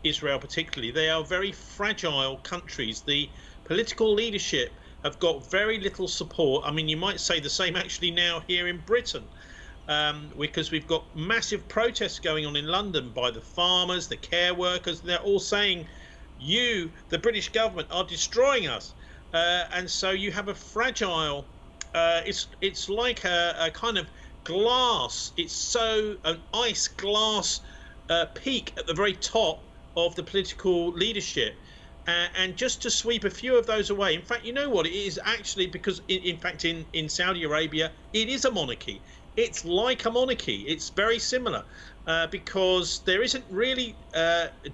Israel particularly, they are very fragile countries. The political leadership have got very little support. I mean, you might say the same actually now here in Britain, because we've got massive protests going on in London by the farmers, the care workers. They're all saying, you, the British government, are destroying us. And so you have a fragile, it's like a kind of glass. It's so an ice glass peak at the very top of the political leadership. And just to sweep a few of those away. In fact, you know what? It is actually because, in fact, in Saudi Arabia, it is a monarchy. It's like a monarchy. It's very similar because there isn't really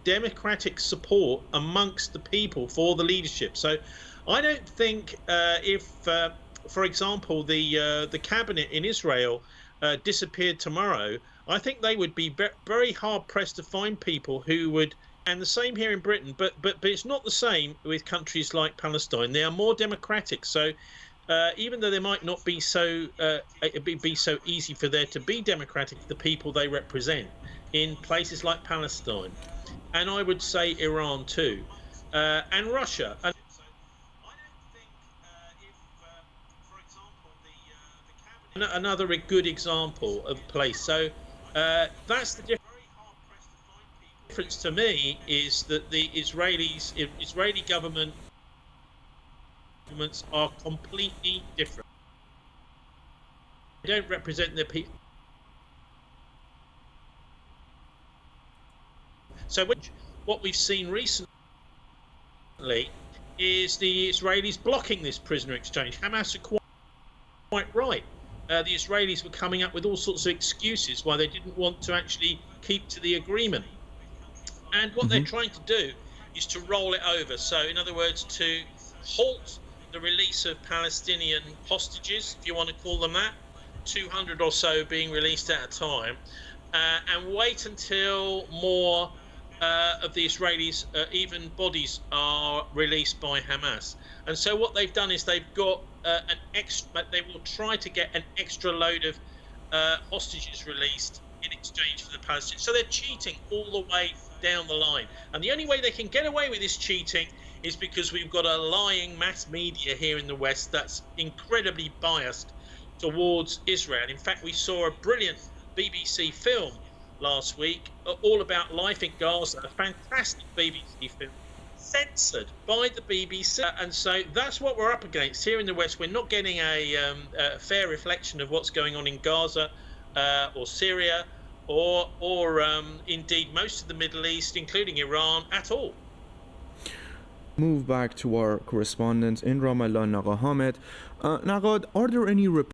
democratic support amongst the people for the leadership. So I don't think if, for example, the cabinet in Israel disappeared tomorrow, I think they would be very hard pressed to find people who would. And the same here in Britain, but it's not the same with countries like Palestine. They are more democratic. So even though they might not be so be so easy for there to be democratic, the people they represent in places like Palestine, and I would say Iran too, and Russia. And another good example of place. So that's the difference. Difference to me is that the Israeli governments are completely different. They don't represent their people. So what we've seen recently is the Israelis blocking this prisoner exchange. Hamas are quite right. The Israelis were coming up with all sorts of excuses why they didn't want to actually keep to the agreement. And what they're trying to do is to roll it over. So, in other words, to halt the release of Palestinian hostages, if you want to call them that, 200 or so being released at a time, and wait until more of the Israelis, even bodies, are released by Hamas. And so what they've done is they've got an extra. They will try to get an extra load of hostages released in exchange for the Palestinians. So they're cheating all the way down the line. And the only way they can get away with this cheating is because we've got a lying mass media here in the West that's incredibly biased towards Israel. In fact, we saw a brilliant BBC film last week all about life in Gaza, a fantastic BBC film, censored by the BBC. And so that's what we're up against here in the West. We're not getting a fair reflection of what's going on in Gaza or Syria or indeed most of the Middle East, including Iran, at all. Move back to our correspondent in Ramallah, Naga Hamed. Nagad, are there any reports